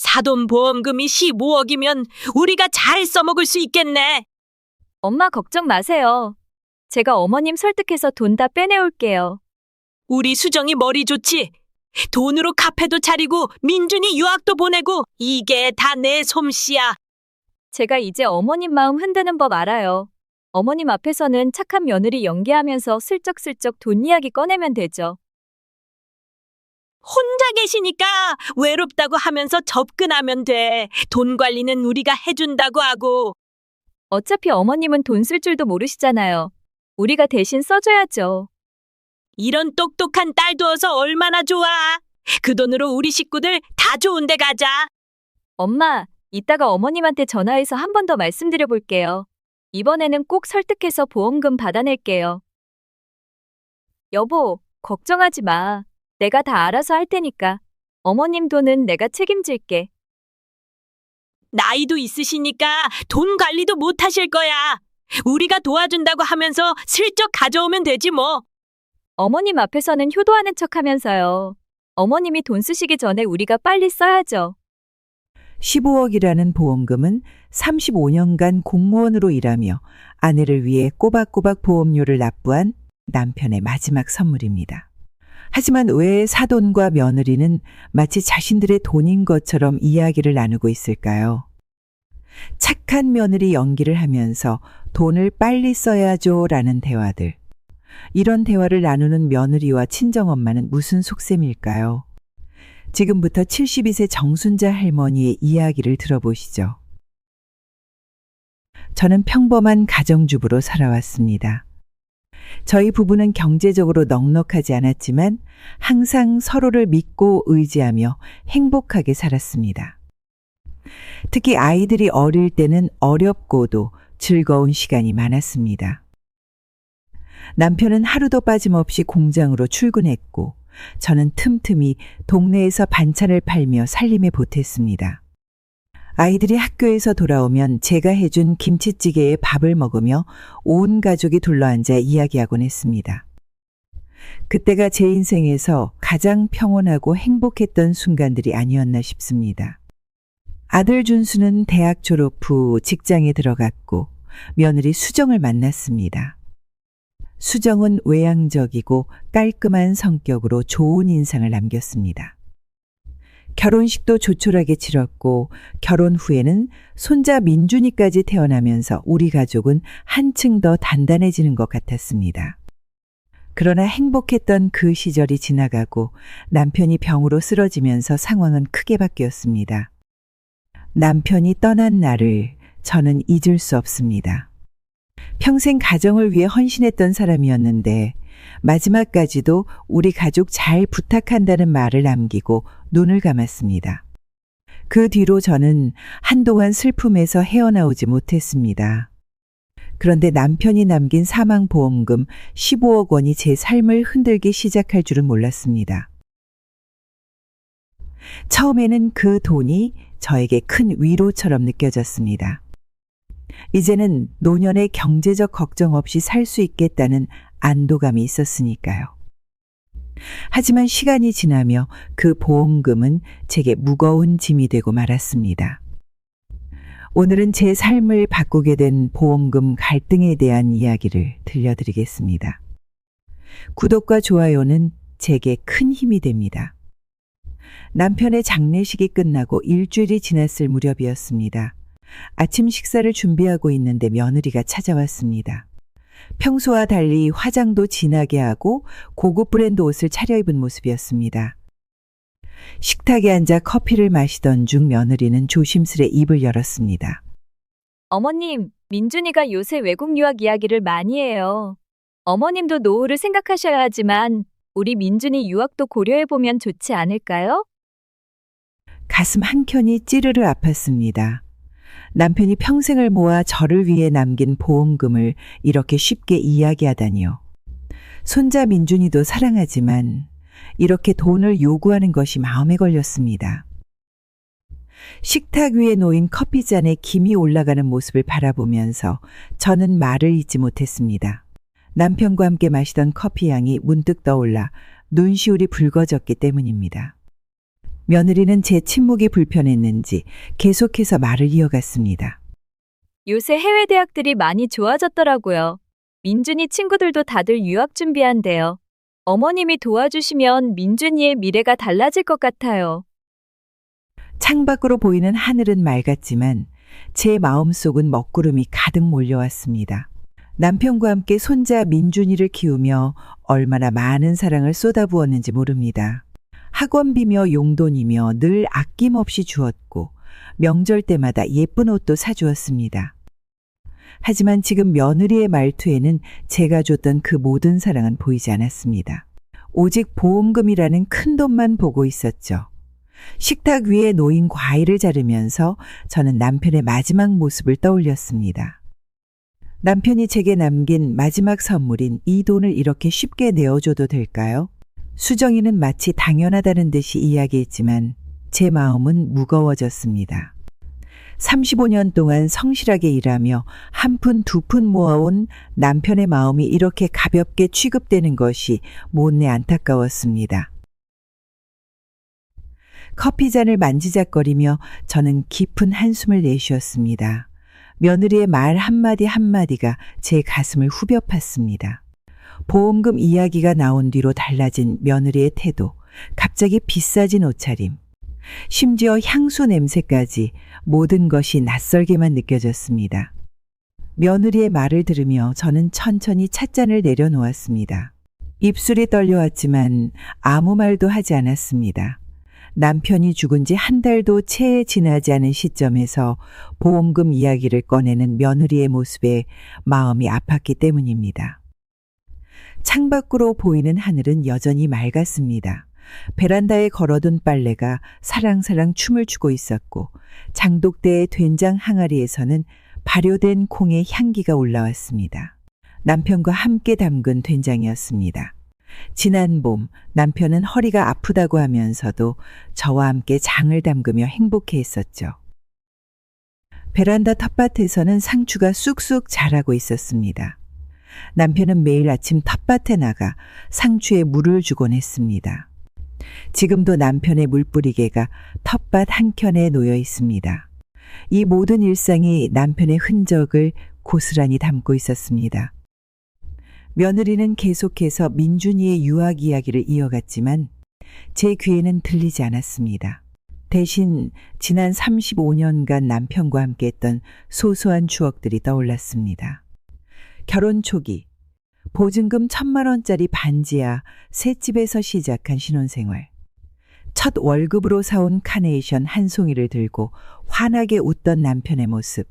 사돈 보험금이 15억이면 우리가 잘 써먹을 수 있겠네. 엄마 걱정 마세요. 제가 어머님 설득해서 돈 다 빼내올게요. 우리 수정이 머리 좋지? 돈으로 카페도 차리고 민준이 유학도 보내고 이게 다 내 솜씨야. 제가 이제 어머님 마음 흔드는 법 알아요. 어머님 앞에서는 착한 며느리 연기하면서 슬쩍슬쩍 돈 이야기 꺼내면 되죠. 혼자 계시니까 외롭다고 하면서 접근하면 돼. 돈 관리는 우리가 해준다고 하고. 어차피 어머님은 돈 쓸 줄도 모르시잖아요. 우리가 대신 써줘야죠. 이런 똑똑한 딸 두어서 얼마나 좋아. 그 돈으로 우리 식구들 다 좋은 데 가자. 엄마, 이따가 어머님한테 전화해서 한 번 더 말씀드려 볼게요. 이번에는 꼭 설득해서 보험금 받아낼게요. 여보, 걱정하지 마. 내가 다 알아서 할 테니까. 어머님 돈은 내가 책임질게. 나이도 있으시니까 돈 관리도 못 하실 거야. 우리가 도와준다고 하면서 슬쩍 가져오면 되지 뭐. 어머님 앞에서는 효도하는 척 하면서요. 어머님이 돈 쓰시기 전에 우리가 빨리 써야죠. 15억이라는 보험금은 35년간 공무원으로 일하며 아내를 위해 꼬박꼬박 보험료를 납부한 남편의 마지막 선물입니다. 하지만 왜 사돈과 며느리는 마치 자신들의 돈인 것처럼 이야기를 나누고 있을까요? 착한 며느리 연기를 하면서 돈을 빨리 써야죠라는 대화들. 이런 대화를 나누는 며느리와 친정엄마는 무슨 속셈일까요? 지금부터 72세 정순자 할머니의 이야기를 들어보시죠. 저는 평범한 가정주부로 살아왔습니다. 저희 부부는 경제적으로 넉넉하지 않았지만 항상 서로를 믿고 의지하며 행복하게 살았습니다. 특히 아이들이 어릴 때는 어렵고도 즐거운 시간이 많았습니다. 남편은 하루도 빠짐없이 공장으로 출근했고 저는 틈틈이 동네에서 반찬을 팔며 살림에 보탰습니다. 아이들이 학교에서 돌아오면 제가 해준 김치찌개에 밥을 먹으며 온 가족이 둘러앉아 이야기하곤 했습니다. 그때가 제 인생에서 가장 평온하고 행복했던 순간들이 아니었나 싶습니다. 아들 준수는 대학 졸업 후 직장에 들어갔고 며느리 수정을 만났습니다. 수정은 외향적이고 깔끔한 성격으로 좋은 인상을 남겼습니다. 결혼식도 조촐하게 치렀고 결혼 후에는 손자 민준이까지 태어나면서 우리 가족은 한층 더 단단해지는 것 같았습니다. 그러나 행복했던 그 시절이 지나가고 남편이 병으로 쓰러지면서 상황은 크게 바뀌었습니다. 남편이 떠난 날을 저는 잊을 수 없습니다. 평생 가정을 위해 헌신했던 사람이었는데 마지막까지도 우리 가족 잘 부탁한다는 말을 남기고 눈을 감았습니다. 그 뒤로 저는 한동안 슬픔에서 헤어나오지 못했습니다. 그런데 남편이 남긴 사망보험금 15억 원이 제 삶을 흔들기 시작할 줄은 몰랐습니다. 처음에는 그 돈이 저에게 큰 위로처럼 느껴졌습니다. 이제는 노년의 경제적 걱정 없이 살 수 있겠다는 안도감이 있었으니까요. 하지만 시간이 지나며 그 보험금은 제게 무거운 짐이 되고 말았습니다. 오늘은 제 삶을 바꾸게 된 보험금 갈등에 대한 이야기를 들려드리겠습니다. 구독과 좋아요는 제게 큰 힘이 됩니다. 남편의 장례식이 끝나고 일주일이 지났을 무렵이었습니다. 아침 식사를 준비하고 있는데 며느리가 찾아왔습니다. 평소와 달리 화장도 진하게 하고 고급 브랜드 옷을 차려입은 모습이었습니다. 식탁에 앉아 커피를 마시던 중 며느리는 조심스레 입을 열었습니다. 어머님, 민준이가 요새 외국 유학 이야기를 많이 해요. 어머님도 노후를 생각하셔야 하지만 우리 민준이 유학도 고려해보면 좋지 않을까요? 가슴 한켠이 찌르르 아팠습니다. 남편이 평생을 모아 저를 위해 남긴 보험금을 이렇게 쉽게 이야기하다니요. 손자 민준이도 사랑하지만 이렇게 돈을 요구하는 것이 마음에 걸렸습니다. 식탁 위에 놓인 커피잔에 김이 올라가는 모습을 바라보면서 저는 말을 잇지 못했습니다. 남편과 함께 마시던 커피 향이 문득 떠올라 눈시울이 붉어졌기 때문입니다. 며느리는 제 침묵이 불편했는지 계속해서 말을 이어갔습니다. 요새 해외 대학들이 많이 좋아졌더라고요. 민준이 친구들도 다들 유학 준비한대요. 어머님이 도와주시면 민준이의 미래가 달라질 것 같아요. 창밖으로 보이는 하늘은 맑았지만 제 마음속은 먹구름이 가득 몰려왔습니다. 남편과 함께 손자 민준이를 키우며 얼마나 많은 사랑을 쏟아부었는지 모릅니다. 학원비며 용돈이며 늘 아낌없이 주었고 명절 때마다 예쁜 옷도 사주었습니다. 하지만 지금 며느리의 말투에는 제가 줬던 그 모든 사랑은 보이지 않았습니다. 오직 보험금이라는 큰 돈만 보고 있었죠. 식탁 위에 놓인 과일을 자르면서 저는 남편의 마지막 모습을 떠올렸습니다. 남편이 제게 남긴 마지막 선물인 이 돈을 이렇게 쉽게 내어줘도 될까요? 수정이는 마치 당연하다는 듯이 이야기했지만 제 마음은 무거워졌습니다. 35년 동안 성실하게 일하며 한 푼 두 푼 모아온 남편의 마음이 이렇게 가볍게 취급되는 것이 못내 안타까웠습니다. 커피잔을 만지작거리며 저는 깊은 한숨을 내쉬었습니다. 며느리의 말 한마디 한마디가 제 가슴을 후벼 팠습니다. 보험금 이야기가 나온 뒤로 달라진 며느리의 태도, 갑자기 비싸진 옷차림, 심지어 향수 냄새까지 모든 것이 낯설게만 느껴졌습니다. 며느리의 말을 들으며 저는 천천히 찻잔을 내려놓았습니다. 입술이 떨려왔지만 아무 말도 하지 않았습니다. 남편이 죽은 지 한 달도 채 지나지 않은 시점에서 보험금 이야기를 꺼내는 며느리의 모습에 마음이 아팠기 때문입니다. 창밖으로 보이는 하늘은 여전히 맑았습니다. 베란다에 걸어둔 빨래가 사랑사랑 춤을 추고 있었고 장독대의 된장 항아리에서는 발효된 콩의 향기가 올라왔습니다. 남편과 함께 담근 된장이었습니다. 지난 봄 남편은 허리가 아프다고 하면서도 저와 함께 장을 담그며 행복해했었죠. 베란다 텃밭에서는 상추가 쑥쑥 자라고 있었습니다. 남편은 매일 아침 텃밭에 나가 상추에 물을 주곤 했습니다. 지금도 남편의 물뿌리개가 텃밭 한켠에 놓여 있습니다. 이 모든 일상이 남편의 흔적을 고스란히 담고 있었습니다. 며느리는 계속해서 민준이의 유학 이야기를 이어갔지만 제 귀에는 들리지 않았습니다. 대신 지난 35년간 남편과 함께했던 소소한 추억들이 떠올랐습니다. 결혼 초기 보증금 1,000만 원짜리 반지하 새 집에서 시작한 신혼생활. 첫 월급으로 사온 카네이션 한 송이를 들고 환하게 웃던 남편의 모습.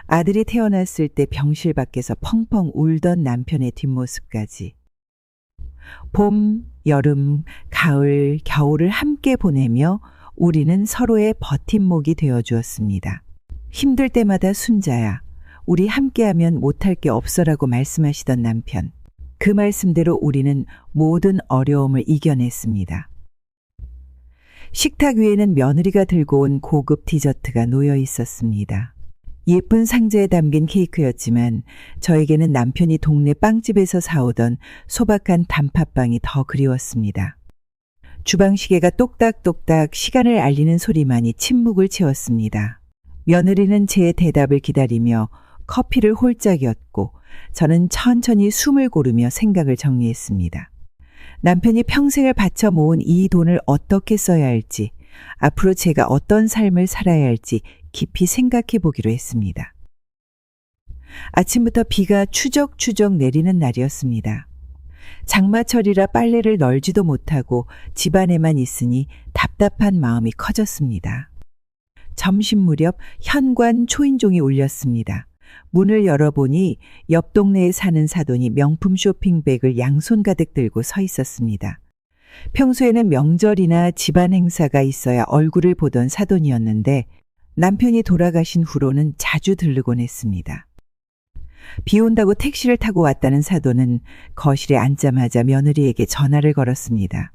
아들이 태어났을 때 병실 밖에서 펑펑 울던 남편의 뒷모습까지. 봄, 여름, 가을, 겨울을 함께 보내며 우리는 서로의 버팀목이 되어주었습니다. 힘들 때마다 순자야, 우리 함께하면 못할 게 없어라고 말씀하시던 남편. 그 말씀대로 우리는 모든 어려움을 이겨냈습니다. 식탁 위에는 며느리가 들고 온 고급 디저트가 놓여 있었습니다. 예쁜 상자에 담긴 케이크였지만 저에게는 남편이 동네 빵집에서 사오던 소박한 단팥빵이 더 그리웠습니다. 주방시계가 똑딱똑딱 시간을 알리는 소리만이 침묵을 채웠습니다. 며느리는 제 대답을 기다리며 커피를 홀짝 였고 저는 천천히 숨을 고르며 생각을 정리했습니다. 남편이 평생을 바쳐 모은 이 돈을 어떻게 써야 할지, 앞으로 제가 어떤 삶을 살아야 할지 깊이 생각해 보기로 했습니다. 아침부터 비가 추적추적 내리는 날이었습니다. 장마철이라 빨래를 널지도 못하고 집안에만 있으니 답답한 마음이 커졌습니다. 점심 무렵 현관 초인종이 울렸습니다. 문을 열어보니 옆 동네에 사는 사돈이 명품 쇼핑백을 양손 가득 들고 서 있었습니다. 평소에는 명절이나 집안 행사가 있어야 얼굴을 보던 사돈이었는데 남편이 돌아가신 후로는 자주 들르곤 했습니다. 비 온다고 택시를 타고 왔다는 사돈은 거실에 앉자마자 며느리에게 전화를 걸었습니다.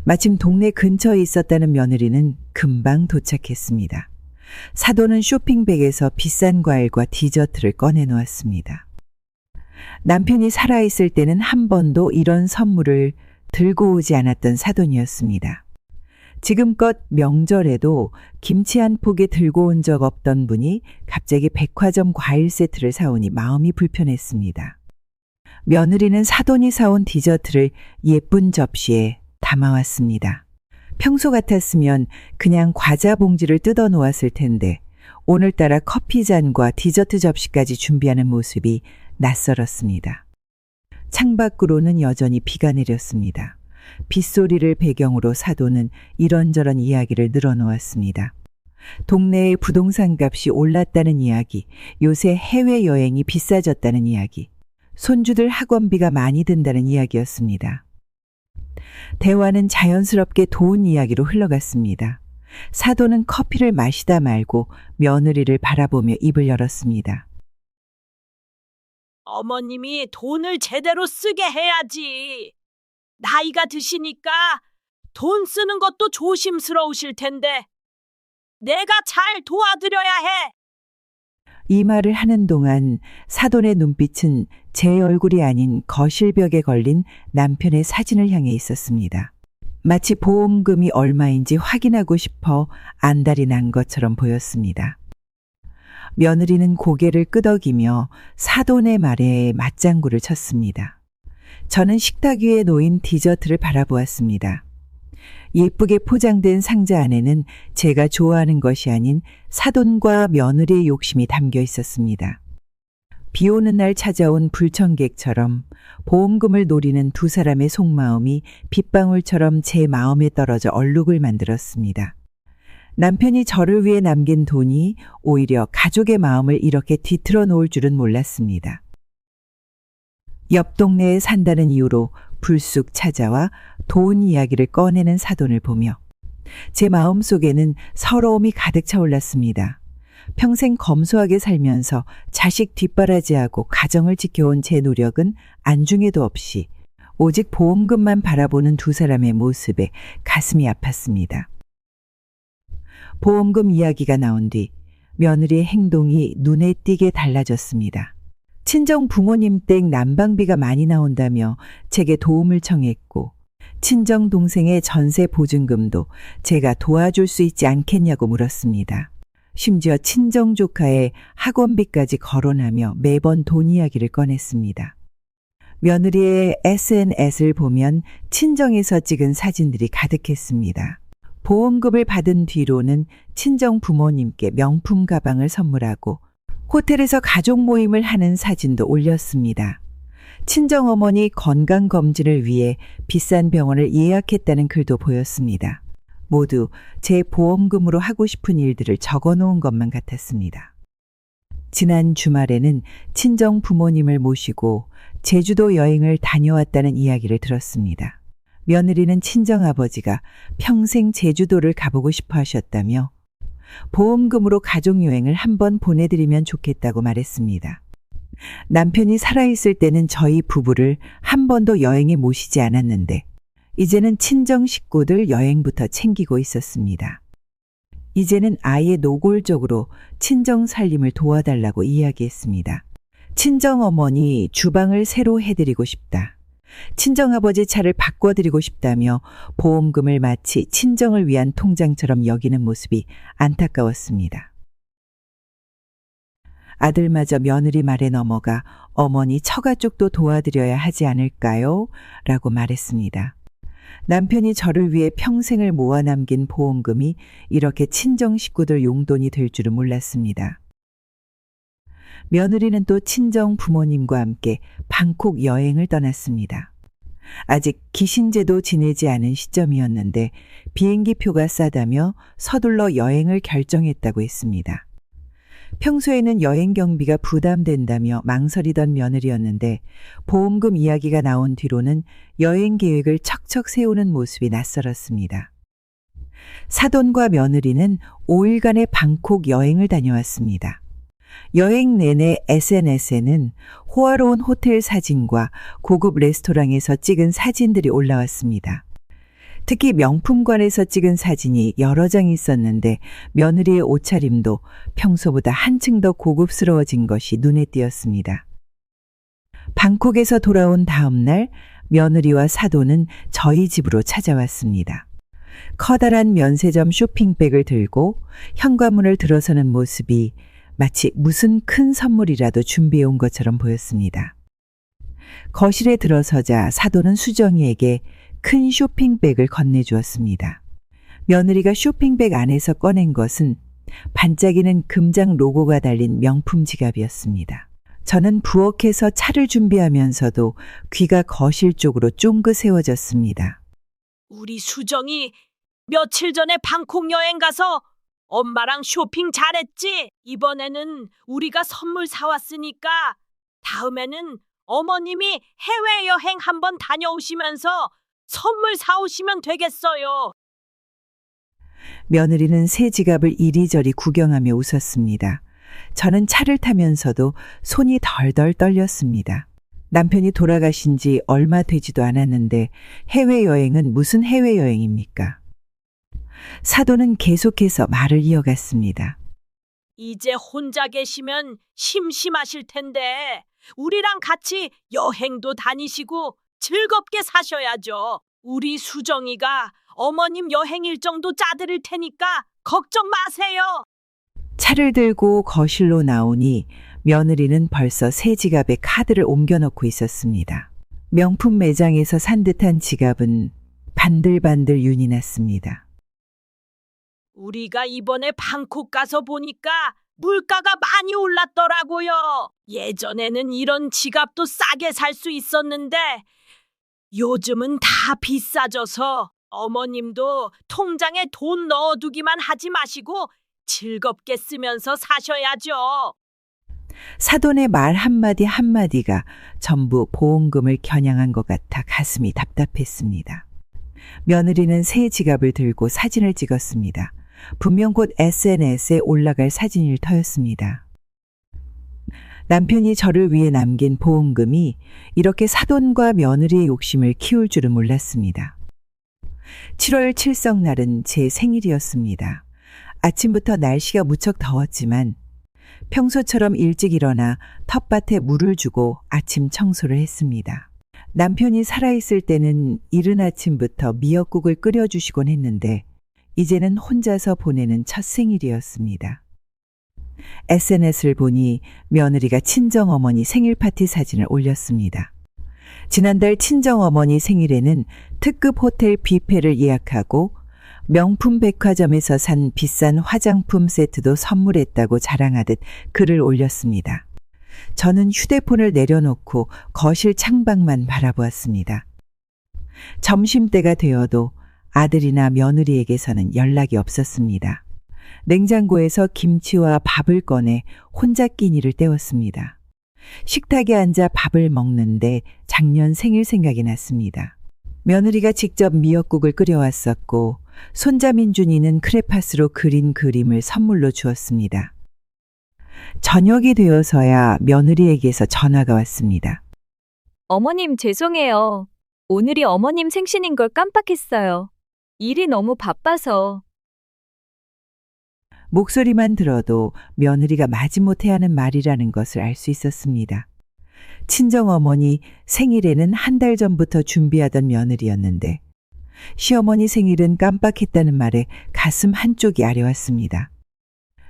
마침 동네 근처에 있었다는 며느리는 금방 도착했습니다. 사돈은 쇼핑백에서 비싼 과일과 디저트를 꺼내놓았습니다. 남편이 살아있을 때는 한 번도 이런 선물을 들고 오지 않았던 사돈이었습니다. 지금껏 명절에도 김치 한 포기 들고 온 적 없던 분이 갑자기 백화점 과일 세트를 사오니 마음이 불편했습니다. 며느리는 사돈이 사온 디저트를 예쁜 접시에 담아왔습니다. 평소 같았으면 그냥 과자 봉지를 뜯어 놓았을 텐데 오늘따라 커피잔과 디저트 접시까지 준비하는 모습이 낯설었습니다. 창밖으로는 여전히 비가 내렸습니다. 빗소리를 배경으로 사돈은 이런저런 이야기를 늘어놓았습니다. 동네의 부동산 값이 올랐다는 이야기, 요새 해외여행이 비싸졌다는 이야기, 손주들 학원비가 많이 든다는 이야기였습니다. 대화는 자연스럽게 돈 이야기로 흘러갔습니다. 사돈은 커피를 마시다 말고 며느리를 바라보며 입을 열었습니다. 어머님이 돈을 제대로 쓰게 해야지. 나이가 드시니까 돈 쓰는 것도 조심스러우실 텐데 내가 잘 도와드려야 해. 이 말을 하는 동안 사돈의 눈빛은 제 얼굴이 아닌 거실벽에 걸린 남편의 사진을 향해 있었습니다. 마치 보험금이 얼마인지 확인하고 싶어 안달이 난 것처럼 보였습니다. 며느리는 고개를 끄덕이며 사돈의 말에 맞장구를 쳤습니다. 저는 식탁 위에 놓인 디저트를 바라보았습니다. 예쁘게 포장된 상자 안에는 제가 좋아하는 것이 아닌 사돈과 며느리의 욕심이 담겨 있었습니다. 비 오는 날 찾아온 불청객처럼 보험금을 노리는 두 사람의 속마음이 빗방울처럼 제 마음에 떨어져 얼룩을 만들었습니다. 남편이 저를 위해 남긴 돈이 오히려 가족의 마음을 이렇게 뒤틀어 놓을 줄은 몰랐습니다. 옆 동네에 산다는 이유로 불쑥 찾아와 돈 이야기를 꺼내는 사돈을 보며 제 마음속에는 서러움이 가득 차올랐습니다. 평생 검소하게 살면서 자식 뒷바라지하고 가정을 지켜온 제 노력은 안중에도 없이 오직 보험금만 바라보는 두 사람의 모습에 가슴이 아팠습니다. 보험금 이야기가 나온 뒤 며느리의 행동이 눈에 띄게 달라졌습니다. 친정 부모님 댁 난방비가 많이 나온다며 제게 도움을 청했고 친정 동생의 전세 보증금도 제가 도와줄 수 있지 않겠냐고 물었습니다. 심지어 친정 조카의 학원비까지 거론하며 매번 돈 이야기를 꺼냈습니다. 며느리의 SNS를 보면 친정에서 찍은 사진들이 가득했습니다. 보험금을 받은 뒤로는 친정 부모님께 명품 가방을 선물하고 호텔에서 가족 모임을 하는 사진도 올렸습니다. 친정어머니 건강검진을 위해 비싼 병원을 예약했다는 글도 보였습니다. 모두 제 보험금으로 하고 싶은 일들을 적어놓은 것만 같았습니다. 지난 주말에는 친정 부모님을 모시고 제주도 여행을 다녀왔다는 이야기를 들었습니다. 며느리는 친정아버지가 평생 제주도를 가보고 싶어 하셨다며 보험금으로 가족여행을 한번 보내드리면 좋겠다고 말했습니다. 남편이 살아있을 때는 저희 부부를 한 번도 여행에 모시지 않았는데 이제는 친정 식구들 여행부터 챙기고 있었습니다. 이제는 아예 노골적으로 친정 살림을 도와달라고 이야기했습니다. 친정어머니 주방을 새로 해드리고 싶다. 친정아버지 차를 바꿔드리고 싶다며 보험금을 마치 친정을 위한 통장처럼 여기는 모습이 안타까웠습니다. 아들마저 며느리 말에 넘어가 어머니 처가 쪽도 도와드려야 하지 않을까요? 라고 말했습니다. 남편이 저를 위해 평생을 모아 남긴 보험금이 이렇게 친정 식구들 용돈이 될 줄은 몰랐습니다. 며느리는 또 친정 부모님과 함께 방콕 여행을 떠났습니다. 아직 기신제도 지내지 않은 시점이었는데 비행기 표가 싸다며 서둘러 여행을 결정했다고 했습니다. 평소에는 여행 경비가 부담된다며 망설이던 며느리였는데 보험금 이야기가 나온 뒤로는 여행 계획을 척척 세우는 모습이 낯설었습니다. 사돈과 며느리는 5일간의 방콕 여행을 다녀왔습니다. 여행 내내 SNS에는 호화로운 호텔 사진과 고급 레스토랑에서 찍은 사진들이 올라왔습니다. 특히 명품관에서 찍은 사진이 여러 장 있었는데 며느리의 옷차림도 평소보다 한층 더 고급스러워진 것이 눈에 띄었습니다. 방콕에서 돌아온 다음 날 며느리와 사돈은 저희 집으로 찾아왔습니다. 커다란 면세점 쇼핑백을 들고 현관문을 들어서는 모습이 마치 무슨 큰 선물이라도 준비해 온 것처럼 보였습니다. 거실에 들어서자 사돈은 수정이에게 큰 쇼핑백을 건네주었습니다. 며느리가 쇼핑백 안에서 꺼낸 것은 반짝이는 금장 로고가 달린 명품 지갑이었습니다. 저는 부엌에서 차를 준비하면서도 귀가 거실 쪽으로 쫑긋 세워졌습니다. 우리 수정이 며칠 전에 방콕 여행 가서 엄마랑 쇼핑 잘했지? 이번에는 우리가 선물 사왔으니까 다음에는 어머님이 해외여행 한번 다녀오시면서 선물 사오시면 되겠어요. 며느리는 새 지갑을 이리저리 구경하며 웃었습니다. 저는 차를 타면서도 손이 덜덜 떨렸습니다. 남편이 돌아가신 지 얼마 되지도 않았는데 해외여행은 무슨 해외여행입니까? 사돈은 계속해서 말을 이어갔습니다. 이제 혼자 계시면 심심하실 텐데 우리랑 같이 여행도 다니시고 즐겁게 사셔야죠. 우리 수정이가 어머님 여행 일정도 짜드릴 테니까 걱정 마세요. 차를 들고 거실로 나오니 며느리는 벌써 새 지갑에 카드를 옮겨놓고 있었습니다. 명품 매장에서 산 듯한 지갑은 반들반들 윤이 났습니다. 우리가 이번에 방콕 가서 보니까 물가가 많이 올랐더라고요. 예전에는 이런 지갑도 싸게 살 수 있었는데 요즘은 다 비싸져서 어머님도 통장에 돈 넣어두기만 하지 마시고 즐겁게 쓰면서 사셔야죠. 사돈의 말 한마디 한마디가 전부 보험금을 겨냥한 것 같아 가슴이 답답했습니다. 며느리는 새 지갑을 들고 사진을 찍었습니다. 분명 곧 SNS에 올라갈 사진일 터였습니다. 남편이 저를 위해 남긴 보험금이 이렇게 사돈과 며느리의 욕심을 키울 줄은 몰랐습니다. 7월 칠성날은 제 생일이었습니다. 아침부터 날씨가 무척 더웠지만 평소처럼 일찍 일어나 텃밭에 물을 주고 아침 청소를 했습니다. 남편이 살아있을 때는 이른 아침부터 미역국을 끓여주시곤 했는데 이제는 혼자서 보내는 첫 생일이었습니다. SNS를 보니 며느리가 친정어머니 생일 파티 사진을 올렸습니다. 지난달 친정어머니 생일에는 특급 호텔 뷔페를 예약하고 명품 백화점에서 산 비싼 화장품 세트도 선물했다고 자랑하듯 글을 올렸습니다. 저는 휴대폰을 내려놓고 거실 창밖만 바라보았습니다. 점심때가 되어도 아들이나 며느리에게서는 연락이 없었습니다. 냉장고에서 김치와 밥을 꺼내 혼자 끼니를 때웠습니다. 식탁에 앉아 밥을 먹는데 작년 생일 생각이 났습니다. 며느리가 직접 미역국을 끓여왔었고 손자 민준이는 크레파스로 그린 그림을 선물로 주었습니다. 저녁이 되어서야 며느리에게서 전화가 왔습니다. 어머님 죄송해요. 오늘이 어머님 생신인 걸 깜빡했어요. 일이 너무 바빠서. 목소리만 들어도 며느리가 마지못해 하는 말이라는 것을 알 수 있었습니다. 친정어머니 생일에는 한 달 전부터 준비하던 며느리였는데 시어머니 생일은 깜빡했다는 말에 가슴 한쪽이 아려왔습니다.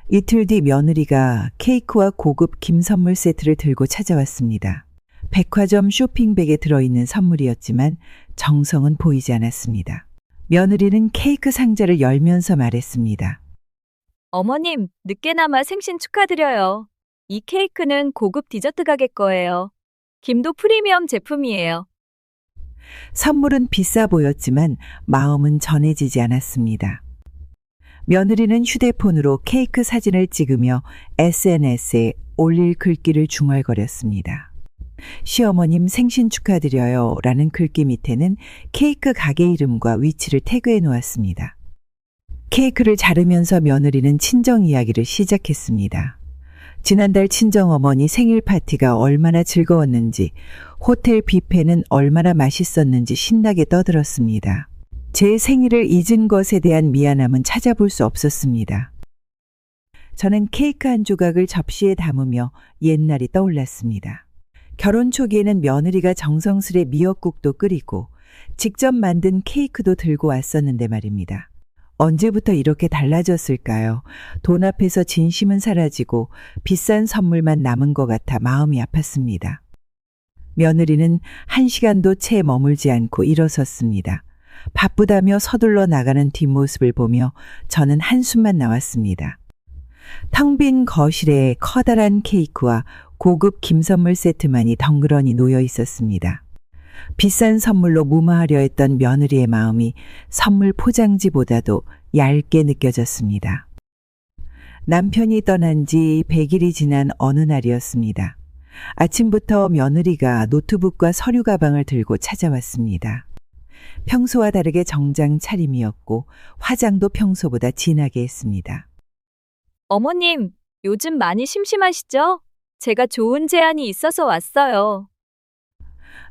이틀 뒤 며느리가 케이크와 고급 김 선물 세트를 들고 찾아왔습니다. 백화점 쇼핑백에 들어있는 선물이었지만 정성은 보이지 않았습니다. 며느리는 케이크 상자를 열면서 말했습니다. 어머님, 늦게나마 생신 축하드려요. 이 케이크는 고급 디저트 가게 거예요. 김도 프리미엄 제품이에요. 선물은 비싸 보였지만 마음은 전해지지 않았습니다. 며느리는 휴대폰으로 케이크 사진을 찍으며 SNS에 올릴 글귀를 중얼거렸습니다. 시어머님 생신 축하드려요 라는 글귀 밑에는 케이크 가게 이름과 위치를 태그해 놓았습니다. 케이크를 자르면서 며느리는 친정 이야기를 시작했습니다. 지난달 친정어머니 생일 파티가 얼마나 즐거웠는지, 호텔 뷔페는 얼마나 맛있었는지 신나게 떠들었습니다. 제 생일을 잊은 것에 대한 미안함은 찾아볼 수 없었습니다. 저는 케이크 한 조각을 접시에 담으며 옛날이 떠올랐습니다. 결혼 초기에는 며느리가 정성스레 미역국도 끓이고 직접 만든 케이크도 들고 왔었는데 말입니다. 언제부터 이렇게 달라졌을까요? 돈 앞에서 진심은 사라지고 비싼 선물만 남은 것 같아 마음이 아팠습니다. 며느리는 1시간도 채 머물지 않고 일어섰습니다. 바쁘다며 서둘러 나가는 뒷모습을 보며 저는 한숨만 나왔습니다. 텅 빈 거실에 커다란 케이크와 고급 김선물 세트만이 덩그러니 놓여 있었습니다. 비싼 선물로 무마하려 했던 며느리의 마음이 선물 포장지보다도 얇게 느껴졌습니다. 남편이 떠난 지 100일이 지난 어느 날이었습니다. 아침부터 며느리가 노트북과 서류 가방을 들고 찾아왔습니다. 평소와 다르게 정장 차림이었고 화장도 평소보다 진하게 했습니다. 어머님, 요즘 많이 심심하시죠? 제가 좋은 제안이 있어서 왔어요.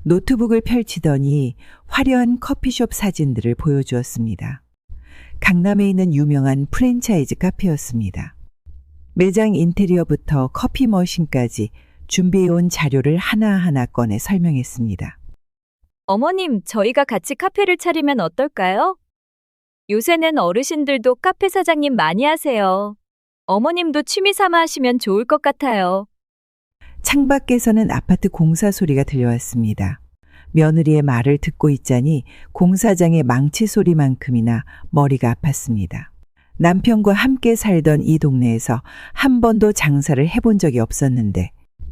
노트북을 펼치더니 화려한 커피숍 사진들을 보여주었습니다. 강남에 있는 유명한 프랜차이즈 카페였습니다. 매장 인테리어부터 커피 머신까지 준비해온 자료를 하나하나 꺼내 설명했습니다. 어머님, 저희가 같이 카페를 차리면 어떨까요? 요새는 어르신들도 카페 사장님 많이 하세요. 어머님도 취미 삼아 하시면 좋을 것 같아요. 창밖에서는 아파트 공사 소리가 들려왔습니다. 며느리의 말을 듣고 있자니 공사장의 망치 소리만큼이나 머리가 아팠습니다. 남편과 함께 살던 이 동네에서 한 번도 장사를 해본 적이 없었는데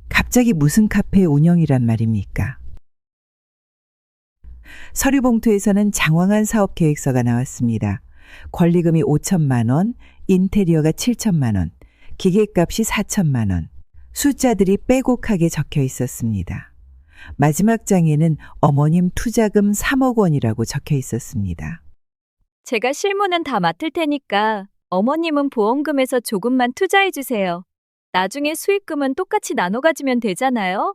갑자기 무슨 카페 운영이란 말입니까? 서류 봉투에서는 장황한 사업 계획서가 나왔습니다. 권리금이 5천만 원, 인테리어가 7천만 원, 기계값이 4천만 원. 숫자들이 빼곡하게 적혀 있었습니다. 마지막 장에는 어머님 투자금 3억 원이라고 적혀 있었습니다. 제가 실무는 다 맡을 테니까 어머님은 보험금에서 조금만 투자해 주세요. 나중에 수익금은 똑같이 나눠 가지면 되잖아요.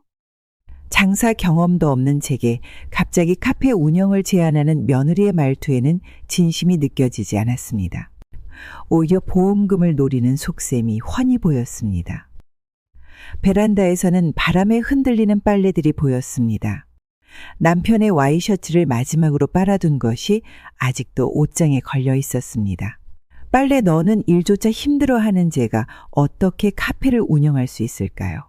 장사 경험도 없는 제게 갑자기 카페 운영을 제안하는 며느리의 말투에는 진심이 느껴지지 않았습니다. 오히려 보험금을 노리는 속셈이 훤히 보였습니다. 베란다에서는 바람에 흔들리는 빨래들이 보였습니다. 남편의 와이셔츠를 마지막으로 빨아둔 것이 아직도 옷장에 걸려 있었습니다. 빨래 넣는 일조차 힘들어하는 제가 어떻게 카페를 운영할 수 있을까요?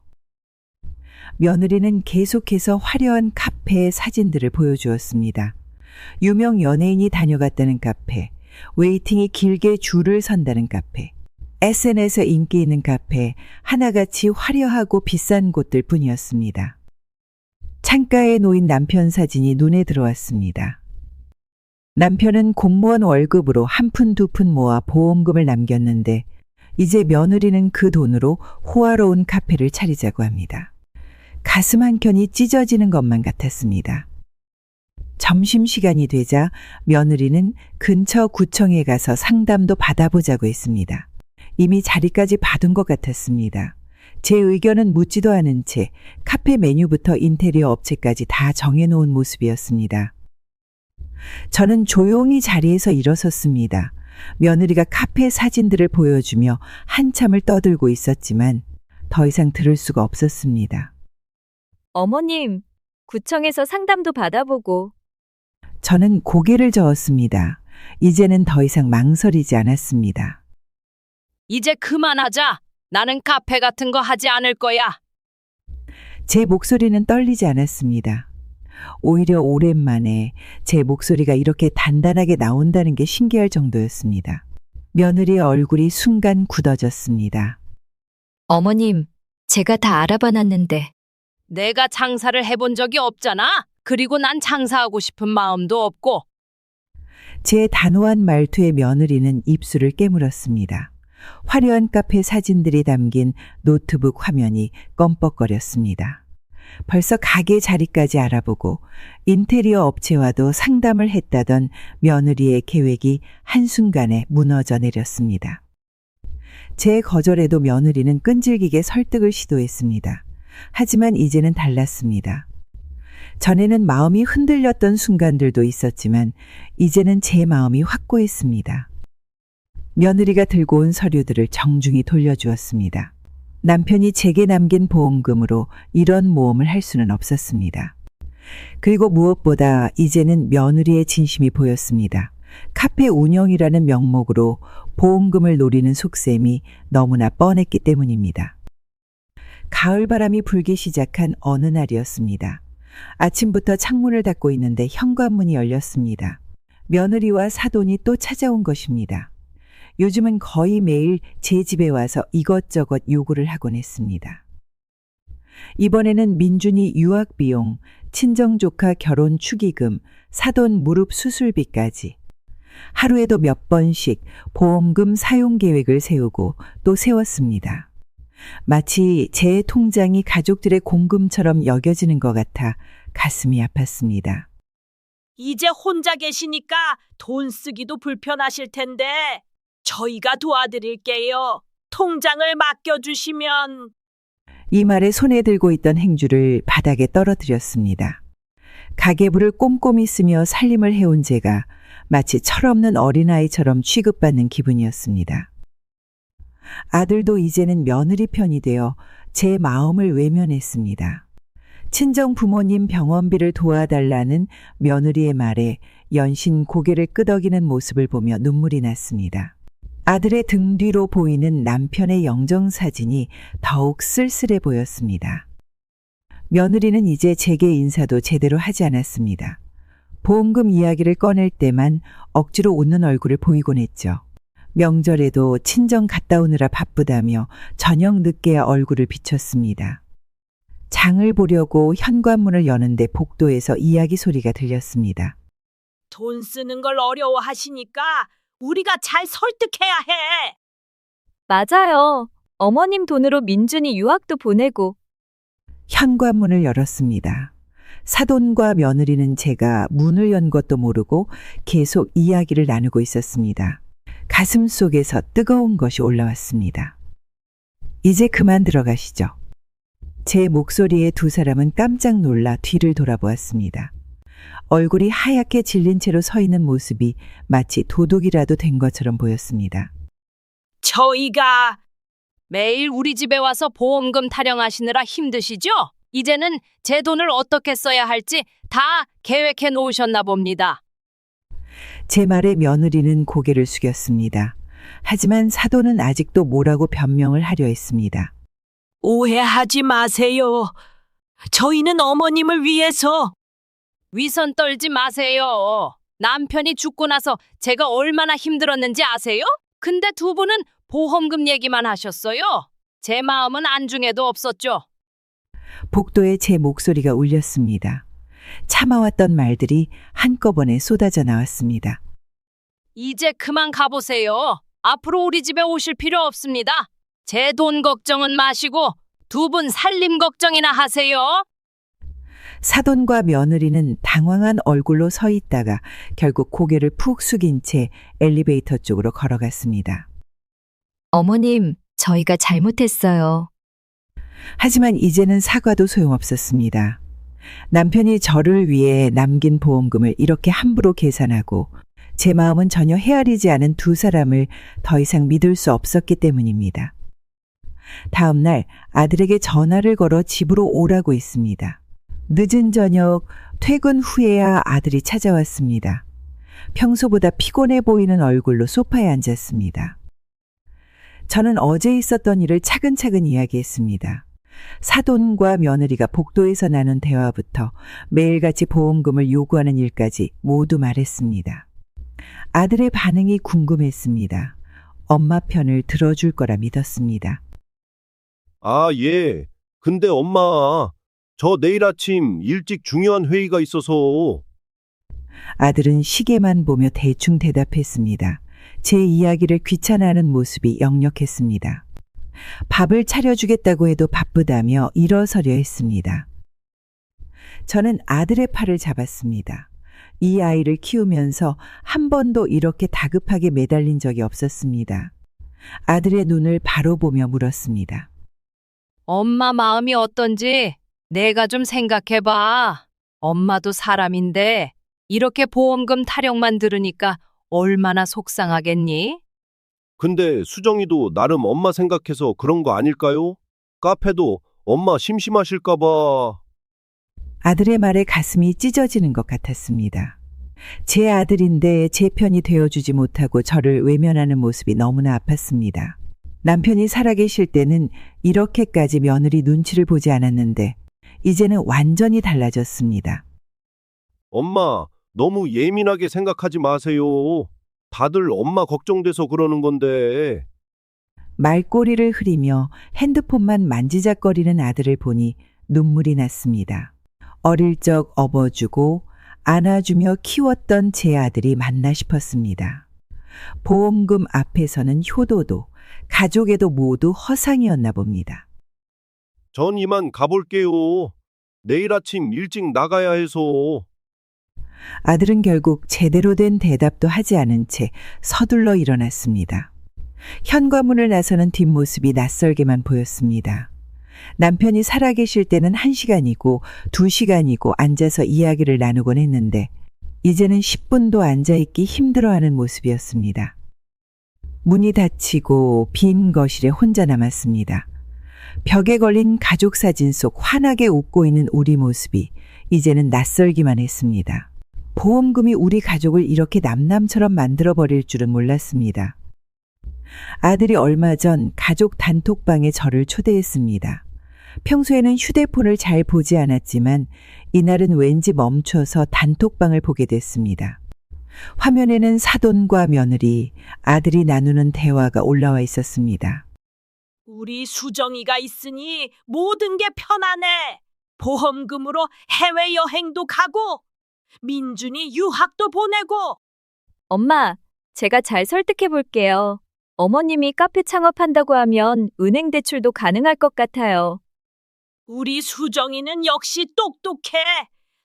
며느리는 계속해서 화려한 카페의 사진들을 보여주었습니다. 유명 연예인이 다녀갔다는 카페, 웨이팅이 길게 줄을 선다는 카페, SNS에 인기 있는 카페, 하나같이 화려하고 비싼 곳들 뿐이었습니다. 창가에 놓인 남편 사진이 눈에 들어왔습니다. 남편은 공무원 월급으로 한 푼 두 푼 모아 보험금을 남겼는데 이제 며느리는 그 돈으로 호화로운 카페를 차리자고 합니다. 가슴 한켠이 찢어지는 것만 같았습니다. 점심시간이 되자 며느리는 근처 구청에 가서 상담도 받아보자고 했습니다. 이미 자리까지 받은 것 같았습니다. 제 의견은 묻지도 않은 채 카페 메뉴부터 인테리어 업체까지 다 정해놓은 모습이었습니다. 저는 조용히 자리에서 일어섰습니다. 며느리가 카페 사진들을 보여주며 한참을 떠들고 있었지만 더 이상 들을 수가 없었습니다. 어머님, 구청에서 상담도 받아보고. 저는 고개를 저었습니다. 이제는 더 이상 망설이지 않았습니다. 이제 그만하자. 나는 카페 같은 거 하지 않을 거야. 제 목소리는 떨리지 않았습니다. 오히려 오랜만에 제 목소리가 이렇게 단단하게 나온다는 게 신기할 정도였습니다. 며느리의 얼굴이 순간 굳어졌습니다. 어머님, 제가 다 알아봐놨는데. 내가 장사를 해본 적이 없잖아. 그리고 난 장사하고 싶은 마음도 없고. 제 단호한 말투에 며느리는 입술을 깨물었습니다. 화려한 카페 사진들이 담긴 노트북 화면이 껌뻑거렸습니다. 벌써 가게 자리까지 알아보고 인테리어 업체와도 상담을 했다던 며느리의 계획이 한순간에 무너져 내렸습니다. 제 거절에도 며느리는 끈질기게 설득을 시도했습니다. 하지만 이제는 달랐습니다. 전에는 마음이 흔들렸던 순간들도 있었지만 이제는 제 마음이 확고했습니다. 며느리가 들고 온 서류들을 정중히 돌려주었습니다. 남편이 제게 남긴 보험금으로 이런 모험을 할 수는 없었습니다. 그리고 무엇보다 이제는 며느리의 진심이 보였습니다. 카페 운영이라는 명목으로 보험금을 노리는 속셈이 너무나 뻔했기 때문입니다. 가을바람이 불기 시작한 어느 날이었습니다. 아침부터 창문을 닫고 있는데 현관문이 열렸습니다. 며느리와 사돈이 또 찾아온 것입니다. 요즘은 거의 매일 제 집에 와서 이것저것 요구를 하곤 했습니다. 이번에는 민준이 유학비용, 친정조카 결혼 축의금, 사돈 무릎 수술비까지 하루에도 몇 번씩 보험금 사용 계획을 세우고 또 세웠습니다. 마치 제 통장이 가족들의 공금처럼 여겨지는 것 같아 가슴이 아팠습니다. 이제 혼자 계시니까 돈 쓰기도 불편하실 텐데 저희가 도와드릴게요. 통장을 맡겨주시면. 이 말에 손에 들고 있던 행주를 바닥에 떨어뜨렸습니다. 가계부를 꼼꼼히 쓰며 살림을 해온 제가 마치 철없는 어린아이처럼 취급받는 기분이었습니다. 아들도 이제는 며느리 편이 되어 제 마음을 외면했습니다. 친정 부모님 병원비를 도와달라는 며느리의 말에 연신 고개를 끄덕이는 모습을 보며 눈물이 났습니다. 아들의 등 뒤로 보이는 남편의 영정사진이 더욱 쓸쓸해 보였습니다. 며느리는 이제 제게 인사도 제대로 하지 않았습니다. 보험금 이야기를 꺼낼 때만 억지로 웃는 얼굴을 보이곤 했죠. 명절에도 친정 갔다 오느라 바쁘다며 저녁 늦게야 얼굴을 비췄습니다. 장을 보려고 현관문을 여는데 복도에서 이야기 소리가 들렸습니다. 돈 쓰는 걸 어려워하시니까 우리가 잘 설득해야 해. 맞아요. 어머님 돈으로 민준이 유학도 보내고. 현관문을 열었습니다. 사돈과 며느리는 제가 문을 연 것도 모르고 계속 이야기를 나누고 있었습니다. 가슴 속에서 뜨거운 것이 올라왔습니다. 이제 그만 들어가시죠. 제 목소리에 두 사람은 깜짝 놀라 뒤를 돌아보았습니다. 얼굴이 하얗게 질린 채로 서 있는 모습이 마치 도둑이라도 된 것처럼 보였습니다. 저희가 매일 우리 집에 와서 보험금 타령하시느라 힘드시죠? 이제는 제 돈을 어떻게 써야 할지 다 계획해 놓으셨나 봅니다. 제 말에 며느리는 고개를 숙였습니다. 하지만 사돈은 아직도 뭐라고 변명을 하려 했습니다. 오해하지 마세요. 저희는 어머님을 위해서. 위선 떨지 마세요. 남편이 죽고 나서 제가 얼마나 힘들었는지 아세요? 근데 두 분은 보험금 얘기만 하셨어요. 제 마음은 안중에도 없었죠. 복도에 제 목소리가 울렸습니다. 참아왔던 말들이 한꺼번에 쏟아져 나왔습니다. 이제 그만 가보세요. 앞으로 우리 집에 오실 필요 없습니다. 제 돈 걱정은 마시고 두 분 살림 걱정이나 하세요. 사돈과 며느리는 당황한 얼굴로 서 있다가 결국 고개를 푹 숙인 채 엘리베이터 쪽으로 걸어갔습니다. 어머님, 저희가 잘못했어요. 하지만 이제는 사과도 소용없었습니다. 남편이 저를 위해 남긴 보험금을 이렇게 함부로 계산하고 제 마음은 전혀 헤아리지 않은 두 사람을 더 이상 믿을 수 없었기 때문입니다. 다음 날 아들에게 전화를 걸어 집으로 오라고 했습니다. 늦은 저녁 퇴근 후에야 아들이 찾아왔습니다. 평소보다 피곤해 보이는 얼굴로 소파에 앉았습니다. 저는 어제 있었던 일을 차근차근 이야기했습니다. 사돈과 며느리가 복도에서 나눈 대화부터 매일같이 보험금을 요구하는 일까지 모두 말했습니다. 아들의 반응이 궁금했습니다. 엄마 편을 들어줄 거라 믿었습니다. 아, 예. 근데 엄마, 저 내일 아침 일찍 중요한 회의가 있어서. 아들은 시계만 보며 대충 대답했습니다. 제 이야기를 귀찮아하는 모습이 역력했습니다. 밥을 차려주겠다고 해도 바쁘다며 일어서려 했습니다. 저는 아들의 팔을 잡았습니다. 이 아이를 키우면서 한 번도 이렇게 다급하게 매달린 적이 없었습니다. 아들의 눈을 바로 보며 물었습니다. 엄마 마음이 어떤지 내가 좀 생각해봐. 엄마도 사람인데 이렇게 보험금 타령만 들으니까 얼마나 속상하겠니? 근데 수정이도 나름 엄마 생각해서 그런 거 아닐까요? 카페도 엄마 심심하실까 봐. 아들의 말에 가슴이 찢어지는 것 같았습니다. 제 아들인데 제 편이 되어주지 못하고 저를 외면하는 모습이 너무나 아팠습니다. 남편이 살아계실 때는 이렇게까지 며느리 눈치를 보지 않았는데 이제는 완전히 달라졌습니다. 엄마, 너무 예민하게 생각하지 마세요. 다들 엄마 걱정돼서 그러는 건데. 말꼬리를 흐리며 핸드폰만 만지작거리는 아들을 보니 눈물이 났습니다. 어릴 적 업어주고 안아주며 키웠던 제 아들이 맞나 싶었습니다. 보험금 앞에서는 효도도 가족에도 모두 허상이었나 봅니다. 전 이만 가볼게요. 내일 아침 일찍 나가야 해서. 아들은 결국 제대로 된 대답도 하지 않은 채 서둘러 일어났습니다. 현관문을 나서는 뒷모습이 낯설게만 보였습니다. 남편이 살아계실 때는 1시간이고 2시간이고 앉아서 이야기를 나누곤 했는데 이제는 10분도 앉아있기 힘들어하는 모습이었습니다. 문이 닫히고 빈 거실에 혼자 남았습니다. 벽에 걸린 가족 사진 속 환하게 웃고 있는 우리 모습이 이제는 낯설기만 했습니다. 보험금이 우리 가족을 이렇게 남남처럼 만들어버릴 줄은 몰랐습니다. 아들이 얼마 전 가족 단톡방에 저를 초대했습니다. 평소에는 휴대폰을 잘 보지 않았지만 이날은 왠지 멈춰서 단톡방을 보게 됐습니다. 화면에는 사돈과 며느리, 아들이 나누는 대화가 올라와 있었습니다. 우리 수정이가 있으니 모든 게 편하네. 보험금으로 해외여행도 가고 민준이 유학도 보내고. 엄마, 제가 잘 설득해 볼게요. 어머님이 카페 창업한다고 하면 은행 대출도 가능할 것 같아요. 우리 수정이는 역시 똑똑해.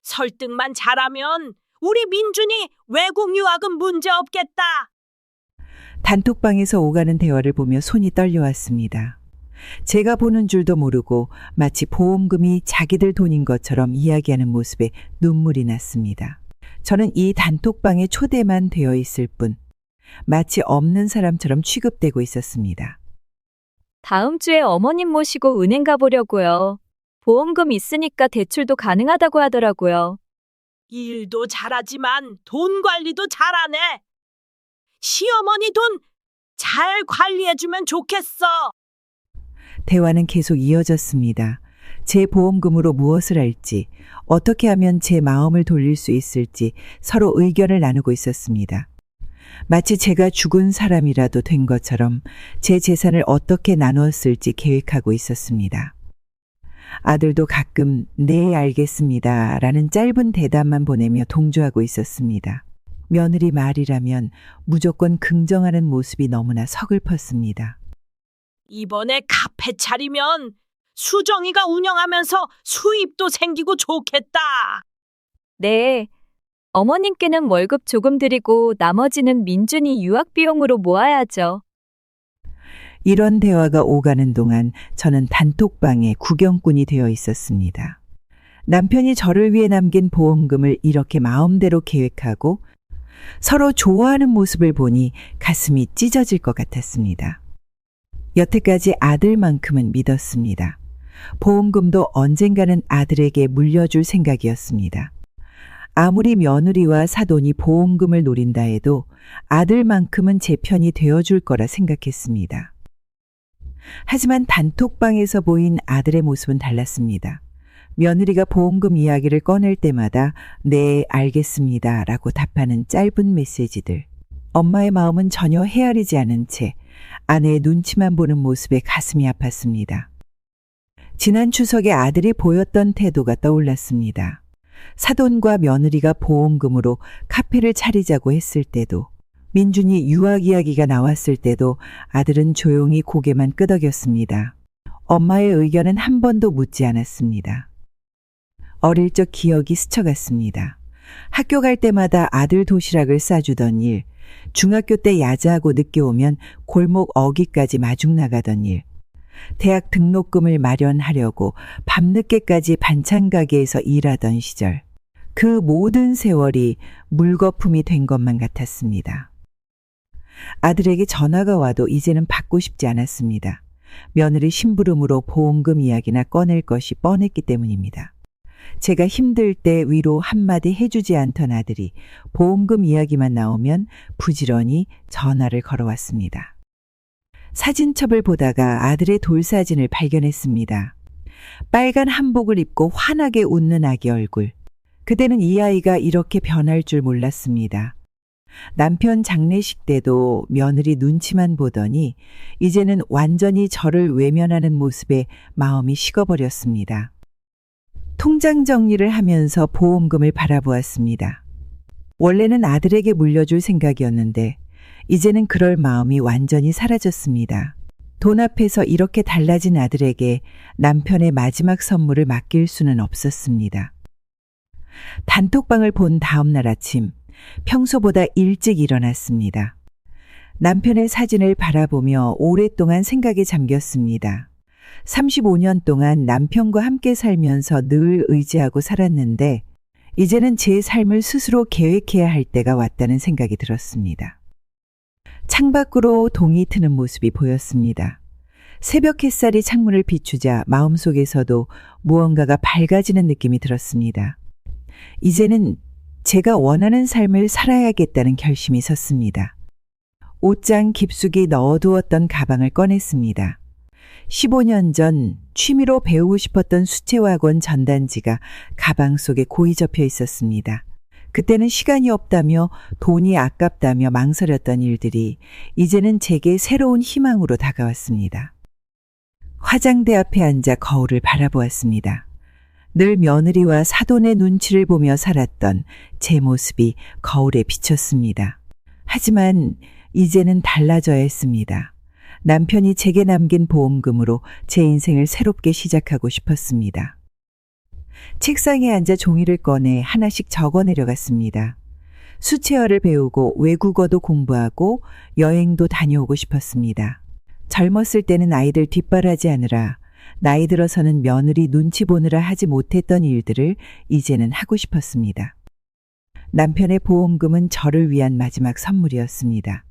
설득만 잘하면 우리 민준이 외국 유학은 문제 없겠다. 단톡방에서 오가는 대화를 보며 손이 떨려왔습니다. 제가 보는 줄도 모르고 마치 보험금이 자기들 돈인 것처럼 이야기하는 모습에 눈물이 났습니다. 저는 이 단톡방에 초대만 되어 있을 뿐 마치 없는 사람처럼 취급되고 있었습니다. 다음 주에 어머님 모시고 은행 가보려고요. 보험금 있으니까 대출도 가능하다고 하더라고요. 일도 잘하지만 돈 관리도 잘하네. 시어머니 돈 잘 관리해주면 좋겠어. 대화는 계속 이어졌습니다. 제 보험금으로 무엇을 할지, 어떻게 하면 제 마음을 돌릴 수 있을지 서로 의견을 나누고 있었습니다. 마치 제가 죽은 사람이라도 된 것처럼 제 재산을 어떻게 나누었을지 계획하고 있었습니다. 아들도 가끔 네 알겠습니다 라는 짧은 대답만 보내며 동조하고 있었습니다. 며느리 말이라면 무조건 긍정하는 모습이 너무나 서글펐습니다. 이번에 카페 차리면 수정이가 운영하면서 수입도 생기고 좋겠다. 네. 어머님께는 월급 조금 드리고 나머지는 민준이 유학 비용으로 모아야죠. 이런 대화가 오가는 동안 저는 단톡방에 구경꾼이 되어 있었습니다. 남편이 저를 위해 남긴 보험금을 이렇게 마음대로 계획하고 서로 좋아하는 모습을 보니 가슴이 찢어질 것 같았습니다. 여태까지 아들만큼은 믿었습니다. 보험금도 언젠가는 아들에게 물려줄 생각이었습니다. 아무리 며느리와 사돈이 보험금을 노린다 해도 아들만큼은 제 편이 되어줄 거라 생각했습니다. 하지만 단톡방에서 보인 아들의 모습은 달랐습니다. 며느리가 보험금 이야기를 꺼낼 때마다 네, 알겠습니다 라고 답하는 짧은 메시지들. 엄마의 마음은 전혀 헤아리지 않은 채 아내의 눈치만 보는 모습에 가슴이 아팠습니다. 지난 추석에 아들이 보였던 태도가 떠올랐습니다. 사돈과 며느리가 보험금으로 카페를 차리자고 했을 때도, 민준이 유학 이야기가 나왔을 때도 아들은 조용히 고개만 끄덕였습니다. 엄마의 의견은 한 번도 묻지 않았습니다. 어릴 적 기억이 스쳐갔습니다. 학교 갈 때마다 아들 도시락을 싸주던 일, 중학교 때 야자하고 늦게 오면 골목 어귀까지 마중 나가던 일, 대학 등록금을 마련하려고 밤늦게까지 반찬 가게에서 일하던 시절, 그 모든 세월이 물거품이 된 것만 같았습니다. 아들에게 전화가 와도 이제는 받고 싶지 않았습니다. 며느리 심부름으로 보험금 이야기나 꺼낼 것이 뻔했기 때문입니다. 제가 힘들 때 위로 한마디 해주지 않던 아들이 보험금 이야기만 나오면 부지런히 전화를 걸어왔습니다. 사진첩을 보다가 아들의 돌사진을 발견했습니다. 빨간 한복을 입고 환하게 웃는 아기 얼굴. 그때는 이 아이가 이렇게 변할 줄 몰랐습니다. 남편 장례식 때도 며느리 눈치만 보더니 이제는 완전히 저를 외면하는 모습에 마음이 식어버렸습니다. 통장 정리를 하면서 보험금을 바라보았습니다. 원래는 아들에게 물려줄 생각이었는데 이제는 그럴 마음이 완전히 사라졌습니다. 돈 앞에서 이렇게 달라진 아들에게 남편의 마지막 선물을 맡길 수는 없었습니다. 단톡방을 본 다음 날 아침, 평소보다 일찍 일어났습니다. 남편의 사진을 바라보며 오랫동안 생각에 잠겼습니다. 35년 동안 남편과 함께 살면서 늘 의지하고 살았는데 이제는 제 삶을 스스로 계획해야 할 때가 왔다는 생각이 들었습니다. 창밖으로 동이 트는 모습이 보였습니다. 새벽 햇살이 창문을 비추자 마음속에서도 무언가가 밝아지는 느낌이 들었습니다. 이제는 제가 원하는 삶을 살아야겠다는 결심이 섰습니다. 옷장 깊숙이 넣어두었던 가방을 꺼냈습니다. 15년 전 취미로 배우고 싶었던 수채화학원 전단지가 가방 속에 고이 접혀 있었습니다. 그때는 시간이 없다며 돈이 아깝다며 망설였던 일들이 이제는 제게 새로운 희망으로 다가왔습니다. 화장대 앞에 앉아 거울을 바라보았습니다. 늘 며느리와 사돈의 눈치를 보며 살았던 제 모습이 거울에 비쳤습니다. 하지만 이제는 달라져야 했습니다. 남편이 제게 남긴 보험금으로 제 인생을 새롭게 시작하고 싶었습니다. 책상에 앉아 종이를 꺼내 하나씩 적어 내려갔습니다. 수채화를 배우고 외국어도 공부하고 여행도 다녀오고 싶었습니다. 젊었을 때는 아이들 뒷바라지 하느라 나이 들어서는 며느리 눈치 보느라 하지 못했던 일들을 이제는 하고 싶었습니다. 남편의 보험금은 저를 위한 마지막 선물이었습니다.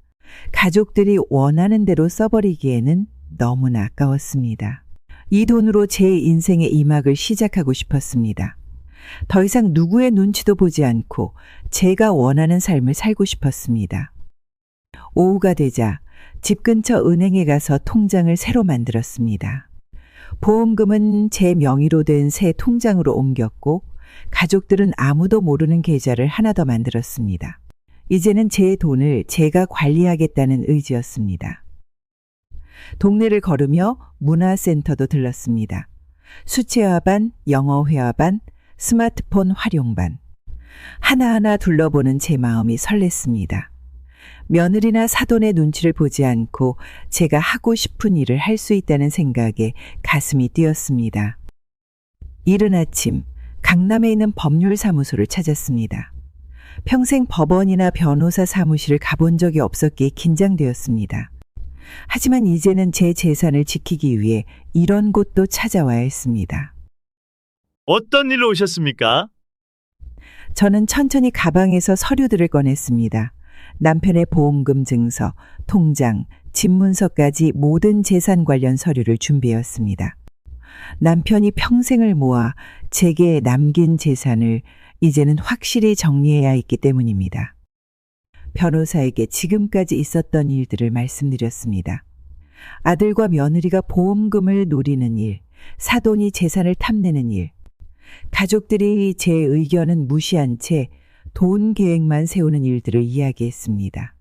가족들이 원하는 대로 써버리기에는 너무나 아까웠습니다. 이 돈으로 제 인생의 이막을 시작하고 싶었습니다. 더 이상 누구의 눈치도 보지 않고 제가 원하는 삶을 살고 싶었습니다. 오후가 되자 집 근처 은행에 가서 통장을 새로 만들었습니다. 보험금은 제 명의로 된 새 통장으로 옮겼고 가족들은 아무도 모르는 계좌를 하나 더 만들었습니다. 이제는 제 돈을 제가 관리하겠다는 의지였습니다. 동네를 걸으며 문화센터도 들렀습니다. 수채화반, 영어회화반, 스마트폰 활용반. 하나하나 둘러보는 제 마음이 설렜습니다. 며느리나 사돈의 눈치를 보지 않고 제가 하고 싶은 일을 할 수 있다는 생각에 가슴이 뛰었습니다. 이른 아침, 강남에 있는 법률사무소를 찾았습니다. 평생 법원이나 변호사 사무실을 가본 적이 없었기에 긴장되었습니다. 하지만 이제는 제 재산을 지키기 위해 이런 곳도 찾아와야 했습니다. 어떤 일로 오셨습니까? 저는 천천히 가방에서 서류들을 꺼냈습니다. 남편의 보험금 증서, 통장, 집문서까지 모든 재산 관련 서류를 준비했습니다. 남편이 평생을 모아 제게 남긴 재산을 이제는 확실히 정리해야 했기 때문입니다. 변호사에게 지금까지 있었던 일들을 말씀드렸습니다. 아들과 며느리가 보험금을 노리는 일, 사돈이 재산을 탐내는 일, 가족들이 제 의견은 무시한 채 돈 계획만 세우는 일들을 이야기했습니다.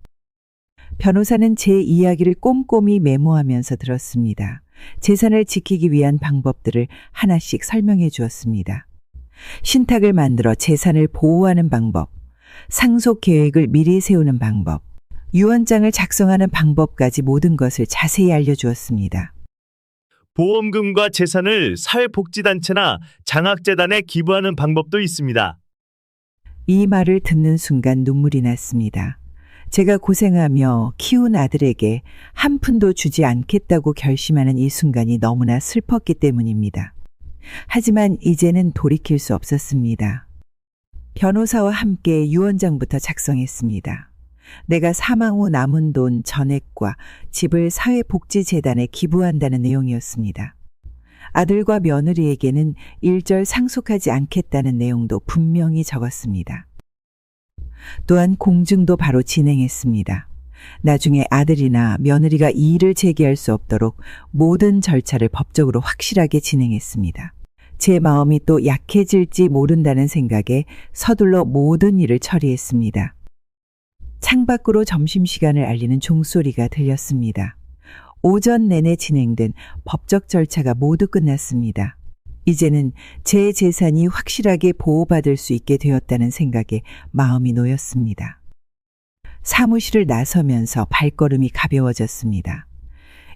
변호사는 제 이야기를 꼼꼼히 메모하면서 들었습니다. 재산을 지키기 위한 방법들을 하나씩 설명해 주었습니다. 신탁을 만들어 재산을 보호하는 방법, 상속 계획을 미리 세우는 방법, 유언장을 작성하는 방법까지 모든 것을 자세히 알려주었습니다. 보험금과 재산을 사회복지단체나 장학재단에 기부하는 방법도 있습니다. 이 말을 듣는 순간 눈물이 났습니다. 제가 고생하며 키운 아들에게 한 푼도 주지 않겠다고 결심하는 이 순간이 너무나 슬펐기 때문입니다. 하지만 이제는 돌이킬 수 없었습니다. 변호사와 함께 유언장부터 작성했습니다. 내가 사망 후 남은 돈 전액과 집을 사회복지재단에 기부한다는 내용이었습니다. 아들과 며느리에게는 일절 상속하지 않겠다는 내용도 분명히 적었습니다. 또한 공증도 바로 진행했습니다. 나중에 아들이나 며느리가 이의를 제기할 수 없도록 모든 절차를 법적으로 확실하게 진행했습니다. 제 마음이 또 약해질지 모른다는 생각에 서둘러 모든 일을 처리했습니다. 창밖으로 점심시간을 알리는 종소리가 들렸습니다. 오전 내내 진행된 법적 절차가 모두 끝났습니다. 이제는 제 재산이 확실하게 보호받을 수 있게 되었다는 생각에 마음이 놓였습니다. 사무실을 나서면서 발걸음이 가벼워졌습니다.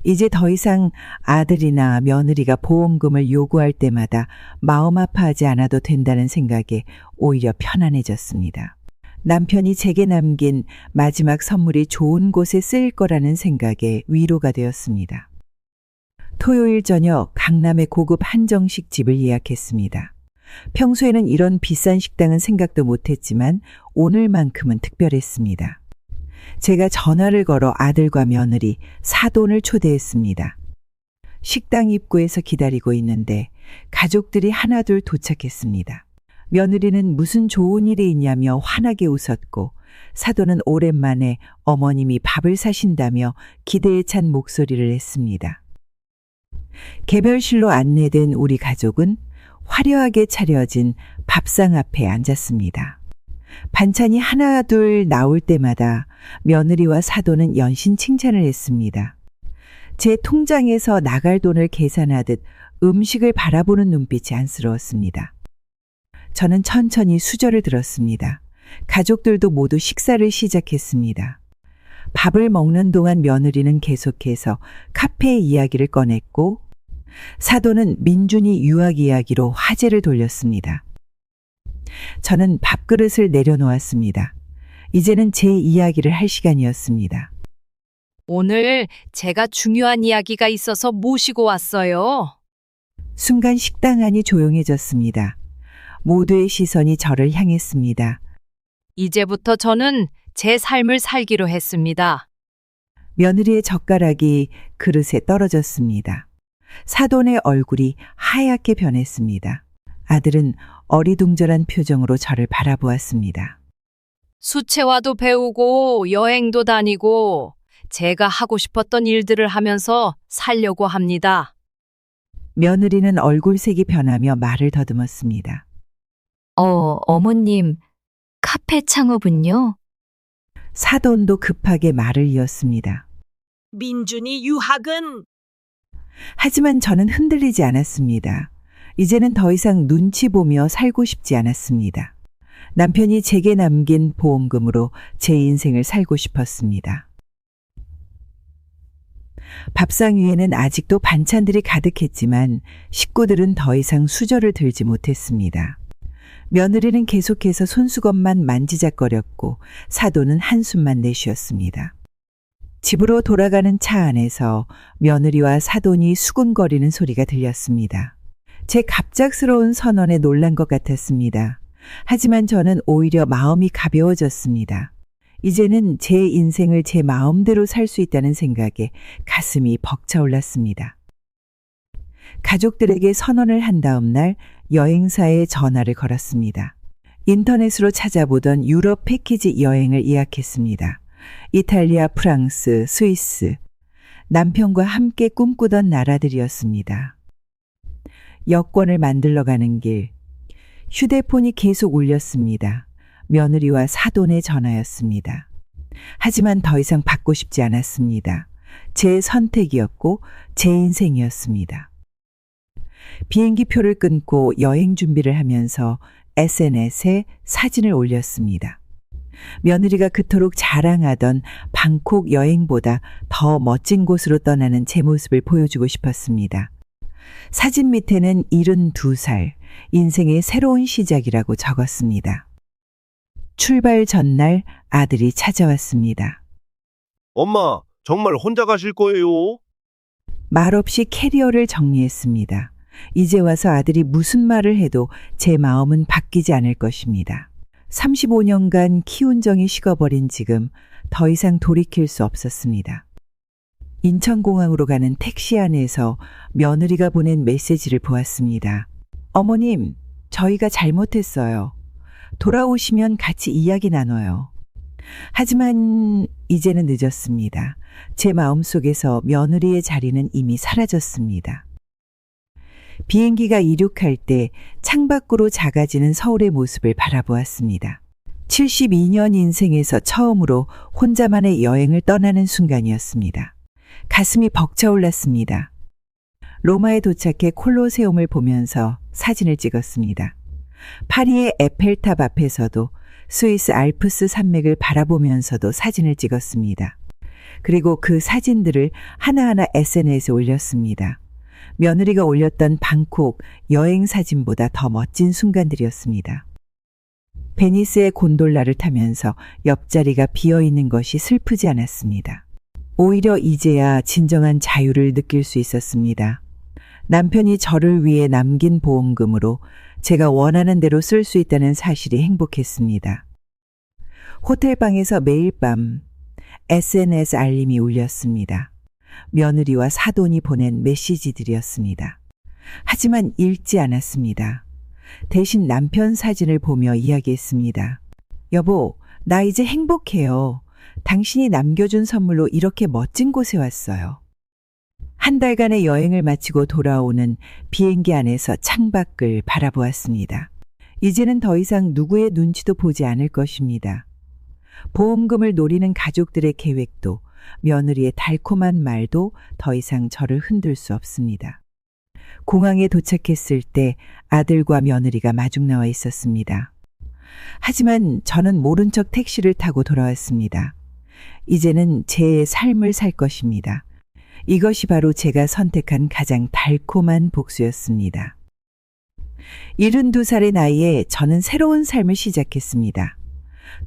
이제 더 이상 아들이나 며느리가 보험금을 요구할 때마다 마음 아파하지 않아도 된다는 생각에 오히려 편안해졌습니다. 남편이 제게 남긴 마지막 선물이 좋은 곳에 쓰일 거라는 생각에 위로가 되었습니다. 토요일 저녁 강남의 고급 한정식 집을 예약했습니다. 평소에는 이런 비싼 식당은 생각도 못했지만 오늘만큼은 특별했습니다. 제가 전화를 걸어 아들과 며느리, 사돈을 초대했습니다. 식당 입구에서 기다리고 있는데 가족들이 하나둘 도착했습니다. 며느리는 무슨 좋은 일이 있냐며 환하게 웃었고 사돈은 오랜만에 어머님이 밥을 사신다며 기대에 찬 목소리를 냈습니다. 개별실로 안내된 우리 가족은 화려하게 차려진 밥상 앞에 앉았습니다. 반찬이 하나 둘 나올 때마다 며느리와 사돈은 연신 칭찬을 했습니다. 제 통장에서 나갈 돈을 계산하듯 음식을 바라보는 눈빛이 안쓰러웠습니다. 저는 천천히 수저를 들었습니다. 가족들도 모두 식사를 시작했습니다. 밥을 먹는 동안 며느리는 계속해서 카페의 이야기를 꺼냈고 사돈은 민준이 유학 이야기로 화제를 돌렸습니다. 저는 밥그릇을 내려놓았습니다. 이제는 제 이야기를 할 시간이었습니다. 오늘 제가 중요한 이야기가 있어서 모시고 왔어요. 순간 식당 안이 조용해졌습니다. 모두의 시선이 저를 향했습니다. 이제부터 저는 제 삶을 살기로 했습니다. 며느리의 젓가락이 그릇에 떨어졌습니다. 사돈의 얼굴이 하얗게 변했습니다. 아들은 어리둥절한 표정으로 저를 바라보았습니다. 수채화도 배우고 여행도 다니고 제가 하고 싶었던 일들을 하면서 살려고 합니다. 며느리는 얼굴색이 변하며 말을 더듬었습니다. 어머님, 카페 창업은요? 사돈도 급하게 말을 이었습니다. 민준이 유학은 하지만 저는 흔들리지 않았습니다. 이제는 더 이상 눈치 보며 살고 싶지 않았습니다. 남편이 제게 남긴 보험금으로 제 인생을 살고 싶었습니다. 밥상 위에는 아직도 반찬들이 가득했지만 식구들은 더 이상 수저를 들지 못했습니다. 며느리는 계속해서 손수건만 만지작거렸고 사돈은 한숨만 내쉬었습니다. 집으로 돌아가는 차 안에서 며느리와 사돈이 수군거리는 소리가 들렸습니다. 제 갑작스러운 선언에 놀란 것 같았습니다. 하지만 저는 오히려 마음이 가벼워졌습니다. 이제는 제 인생을 제 마음대로 살 수 있다는 생각에 가슴이 벅차올랐습니다. 가족들에게 선언을 한 다음 날 여행사에 전화를 걸었습니다. 인터넷으로 찾아보던 유럽 패키지 여행을 예약했습니다. 이탈리아, 프랑스, 스위스, 남편과 함께 꿈꾸던 나라들이었습니다. 여권을 만들러 가는 길, 휴대폰이 계속 울렸습니다. 며느리와 사돈의 전화였습니다. 하지만 더 이상 받고 싶지 않았습니다. 제 선택이었고 제 인생이었습니다. 비행기표를 끊고 여행 준비를 하면서 SNS에 사진을 올렸습니다. 며느리가 그토록 자랑하던 방콕 여행보다 더 멋진 곳으로 떠나는 제 모습을 보여주고 싶었습니다. 사진 밑에는 72살, 인생의 새로운 시작이라고 적었습니다. 출발 전날 아들이 찾아왔습니다. 엄마, 정말 혼자 가실 거예요? 말없이 캐리어를 정리했습니다. 이제 와서 아들이 무슨 말을 해도 제 마음은 바뀌지 않을 것입니다. 35년간 키운 정이 식어버린 지금 더 이상 돌이킬 수 없었습니다. 인천공항으로 가는 택시 안에서 며느리가 보낸 메시지를 보았습니다. 어머님, 저희가 잘못했어요. 돌아오시면 같이 이야기 나눠요. 하지만 이제는 늦었습니다. 제 마음속에서 며느리의 자리는 이미 사라졌습니다. 비행기가 이륙할 때 창밖으로 작아지는 서울의 모습을 바라보았습니다. 72년 인생에서 처음으로 혼자만의 여행을 떠나는 순간이었습니다. 가슴이 벅차올랐습니다. 로마에 도착해 콜로세움을 보면서 사진을 찍었습니다. 파리의 에펠탑 앞에서도 스위스 알프스 산맥을 바라보면서도 사진을 찍었습니다. 그리고 그 사진들을 하나하나 SNS에 올렸습니다. 며느리가 올렸던 방콕 여행 사진보다 더 멋진 순간들이었습니다. 베니스의 곤돌라를 타면서 옆자리가 비어있는 것이 슬프지 않았습니다. 오히려 이제야 진정한 자유를 느낄 수 있었습니다. 남편이 저를 위해 남긴 보험금으로 제가 원하는 대로 쓸 수 있다는 사실이 행복했습니다. 호텔방에서 매일 밤 SNS 알림이 울렸습니다. 며느리와 사돈이 보낸 메시지들이었습니다. 하지만 읽지 않았습니다. 대신 남편 사진을 보며 이야기했습니다. 여보, 나 이제 행복해요. 당신이 남겨준 선물로 이렇게 멋진 곳에 왔어요. 한 달간의 여행을 마치고 돌아오는 비행기 안에서 창밖을 바라보았습니다. 이제는 더 이상 누구의 눈치도 보지 않을 것입니다. 보험금을 노리는 가족들의 계획도 며느리의 달콤한 말도 더 이상 저를 흔들 수 없습니다. 공항에 도착했을 때 아들과 며느리가 마중 나와 있었습니다. 하지만 저는 모른 척 택시를 타고 돌아왔습니다. 이제는 제 삶을 살 것입니다. 이것이 바로 제가 선택한 가장 달콤한 복수였습니다. 72살의 나이에 저는 새로운 삶을 시작했습니다.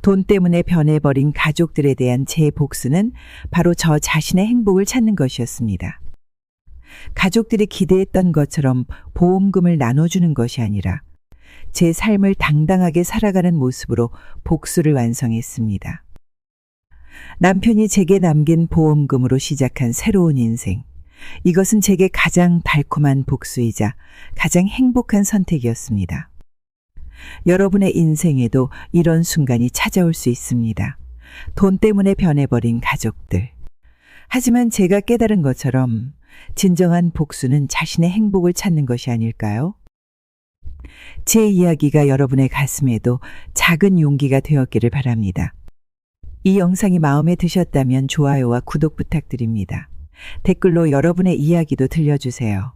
돈 때문에 변해버린 가족들에 대한 제 복수는 바로 저 자신의 행복을 찾는 것이었습니다. 가족들이 기대했던 것처럼 보험금을 나눠주는 것이 아니라 제 삶을 당당하게 살아가는 모습으로 복수를 완성했습니다. 남편이 제게 남긴 보험금으로 시작한 새로운 인생. 이것은 제게 가장 달콤한 복수이자 가장 행복한 선택이었습니다. 여러분의 인생에도 이런 순간이 찾아올 수 있습니다. 돈 때문에 변해버린 가족들. 하지만 제가 깨달은 것처럼 진정한 복수는 자신의 행복을 찾는 것이 아닐까요? 제 이야기가 여러분의 가슴에도 작은 용기가 되었기를 바랍니다. 이 영상이 마음에 드셨다면 좋아요와 구독 부탁드립니다. 댓글로 여러분의 이야기도 들려주세요.